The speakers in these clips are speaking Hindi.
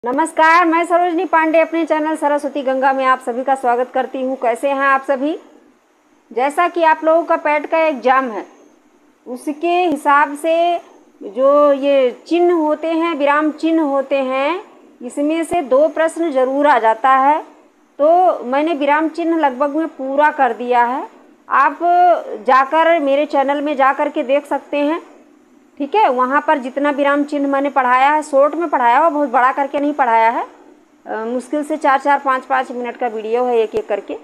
नमस्कार, मैं सरोजनी पांडे अपने चैनल सरस्वती गंगा में आप सभी का स्वागत करती हूँ। कैसे हैं आप सभी? जैसा कि आप लोगों का पैट का एग्ज़ाम है, उसके हिसाब से जो ये चिन्ह होते हैं, विराम चिन्ह होते हैं, इसमें से 2 प्रश्न ज़रूर आ जाता है। तो मैंने विराम चिन्ह लगभग में पूरा कर दिया है। आप जाकर मेरे चैनल में जा कर के देख सकते हैं, ठीक है। वहाँ पर जितना विराम चिन्ह मैंने पढ़ाया है, शॉर्ट में पढ़ाया हुआ, बहुत बड़ा करके नहीं पढ़ाया है। मुश्किल से 4-4, 5-5 मिनट का वीडियो है एक एक करके,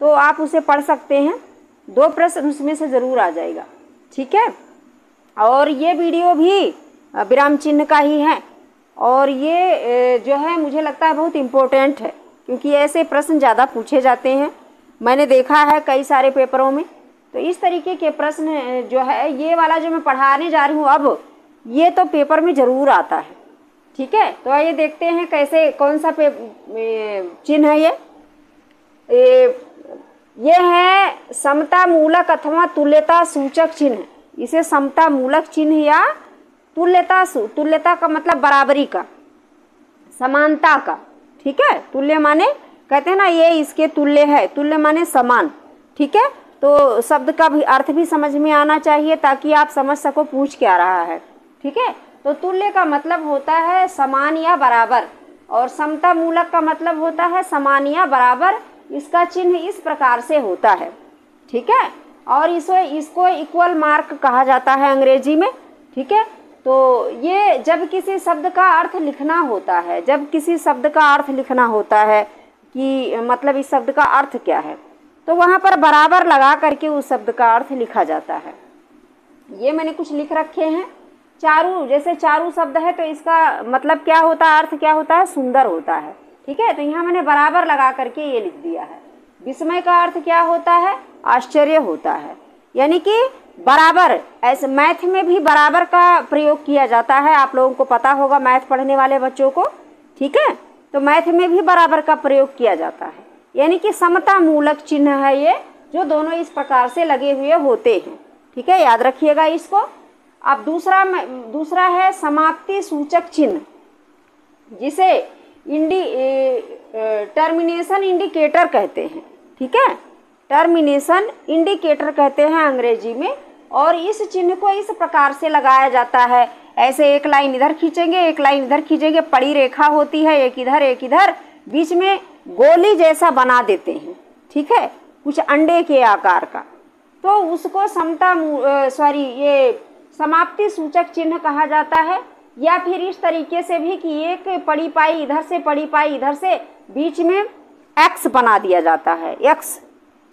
तो आप उसे पढ़ सकते हैं। 2 प्रश्न उसमें से ज़रूर आ जाएगा, ठीक है। और ये वीडियो भी विराम चिन्ह का ही है, और ये जो है मुझे लगता है बहुत इम्पोर्टेंट है, क्योंकि ऐसे प्रश्न ज़्यादा पूछे जाते हैं। मैंने देखा है कई सारे पेपरों में। तो इस तरीके के प्रश्न जो है, ये वाला जो मैं पढ़ाने जा रही हूँ अब, ये तो पेपर में ज़रूर आता है, ठीक है। तो आइए देखते हैं कैसे, कौन सा चिन्ह है ये है समता मूलक अथवा तुल्यता सूचक चिन्ह। इसे समता मूलक चिन्ह या तुल्यता का मतलब बराबरी का, समानता का, ठीक है। तुल्य माने कहते हैं ना, ये इसके तुल्य है, तुल्य माने समान, ठीक है। तो शब्द का भी अर्थ भी समझ में आना चाहिए, ताकि आप समझ सको पूछ क्या रहा है, ठीक है। तो तुल्य का मतलब होता है समान या बराबर, और समता मूलक का मतलब होता है समान या बराबर। इसका चिन्ह इस प्रकार से होता है, ठीक है। और इसको इक्वल मार्क कहा जाता है अंग्रेजी में, ठीक है। तो ये जब किसी शब्द का अर्थ लिखना होता है, कि मतलब इस शब्द का अर्थ क्या है, तो वहाँ पर बराबर लगा करके उस शब्द का अर्थ लिखा जाता है। ये मैंने कुछ लिख रखे हैं। चारु, जैसे चारु शब्द है, तो इसका मतलब क्या होता है, अर्थ क्या होता है, सुंदर होता है, ठीक है। तो यहाँ मैंने बराबर लगा करके ये लिख दिया है। विस्मय का अर्थ क्या होता है, आश्चर्य होता है, यानी कि बराबर। ऐसे मैथ में भी बराबर का प्रयोग किया जाता है, आप लोगों को पता होगा, मैथ पढ़ने वाले बच्चों को, ठीक है। तो मैथ में भी बराबर का प्रयोग किया जाता है, यानी कि समता मूलक चिन्ह है ये, जो दोनों इस प्रकार से लगे हुए होते हैं, ठीक है। याद रखिएगा इसको। अब दूसरा है समाप्ति सूचक चिन्ह, जिसे टर्मिनेशन इंडिकेटर कहते हैं, ठीक है। टर्मिनेशन इंडिकेटर कहते हैं अंग्रेजी में। और इस चिन्ह को इस प्रकार से लगाया जाता है, ऐसे एक लाइन इधर खींचेंगे, एक लाइन इधर खींचेंगे, पड़ी रेखा होती है, एक इधर एक इधर, बीच में गोली जैसा बना देते हैं, ठीक है, कुछ अंडे के आकार का। तो उसको ये समाप्ति सूचक चिन्ह कहा जाता है। या फिर इस तरीके से भी कि एक पड़ी पाई इधर से, पड़ी पाई इधर से, बीच में एक्स बना दिया जाता है, एक्स,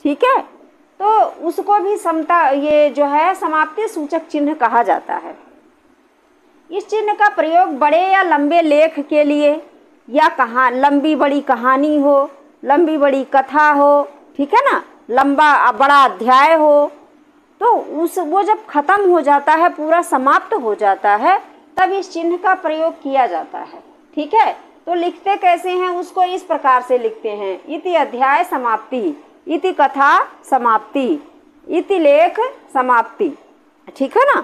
ठीक है। तो उसको भी ये जो है समाप्ति सूचक चिन्ह कहा जाता है। इस चिन्ह का प्रयोग बड़े या लंबे लेख के लिए, या लंबी बड़ी कहानी हो, लंबी बड़ी कथा हो, ठीक है ना, लंबा बड़ा अध्याय हो, तो वो जब खत्म हो जाता है, पूरा समाप्त हो जाता है, तब इस चिन्ह का प्रयोग किया जाता है, ठीक है। तो लिखते कैसे हैं, उसको इस प्रकार से लिखते हैं, इति अध्याय समाप्ति, इति कथा समाप्ति, इति लेख समाप्ति, ठीक है ना।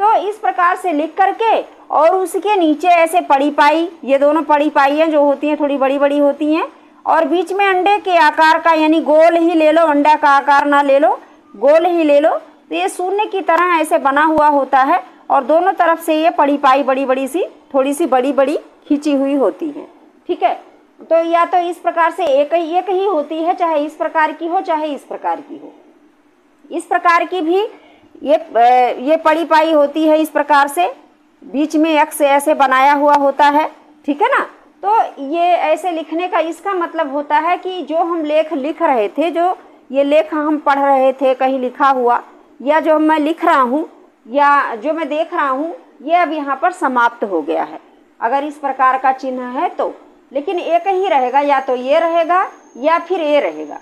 तो इस प्रकार से लिख करके, और उसके नीचे ऐसे पड़ी पाई, ये दोनों पड़ी पाई हैं जो होती हैं, थोड़ी बड़ी बड़ी होती हैं, और बीच में अंडे के आकार का, यानी गोल ही ले लो, अंडा का आकार ना ले लो, गोल ही ले लो। तो ये शून्य की तरह ऐसे बना हुआ होता है, और दोनों तरफ से ये पड़ी पाई बड़ी बड़ी सी, थोड़ी सी बड़ी बड़ी खींची हुई होती है, ठीक है। तो या तो इस प्रकार से एक ही होती है, चाहे इस प्रकार की हो, चाहे इस प्रकार की हो। इस प्रकार की भी ये पड़ी पाई होती है, इस प्रकार से बीच में एक्स ऐसे बनाया हुआ होता है, ठीक है ना। तो ये ऐसे लिखने का इसका मतलब होता है कि जो हम लेख लिख रहे थे, जो ये लेख हम पढ़ रहे थे कहीं लिखा हुआ, या जो मैं लिख रहा हूँ, या जो मैं देख रहा हूँ, ये अब यहाँ पर समाप्त हो गया है, अगर इस प्रकार का चिन्ह है तो। लेकिन एक ही रहेगा, या तो ये रहेगा या फिर ये रहेगा,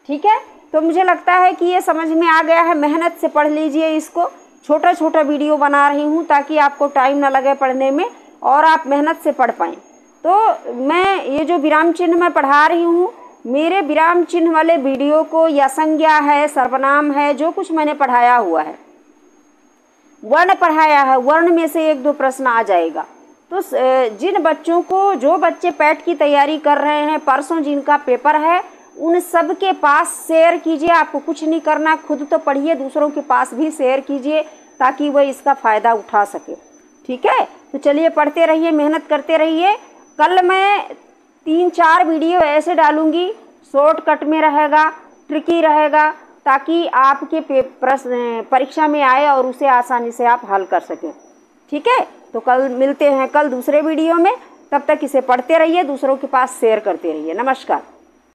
ठीक है। तो मुझे लगता है कि ये समझ में आ गया है। मेहनत से पढ़ लीजिए इसको। छोटा छोटा वीडियो बना रही हूँ ताकि आपको टाइम ना लगे पढ़ने में, और आप मेहनत से पढ़ पाएँ। तो मैं ये जो विराम चिन्ह मैं पढ़ा रही हूँ, मेरे विराम चिन्ह वाले वीडियो को, या संज्ञा है, सर्वनाम है, जो कुछ मैंने पढ़ाया हुआ है, वर्ण पढ़ाया है, वर्ण में से 1-2 प्रश्न आ जाएगा। तो जिन बच्चों को, जो बच्चे पैट की तैयारी कर रहे हैं, परसों जिनका पेपर है, उन सब के पास शेयर कीजिए। आपको कुछ नहीं करना, खुद तो पढ़िए, दूसरों के पास भी शेयर कीजिए ताकि वह इसका फ़ायदा उठा सके। ठीक है, तो चलिए पढ़ते रहिए, मेहनत करते रहिए। कल मैं 3-4 वीडियो ऐसे डालूंगी, शॉर्टकट में रहेगा, ट्रिकी रहेगा, ताकि आपके प्रश्न परीक्षा में आए और उसे आसानी से आप हल कर सकें। ठीक है, तो कल मिलते हैं, कल दूसरे वीडियो में। तब तक इसे पढ़ते रहिए, दूसरों के पास शेयर करते रहिए। नमस्कार।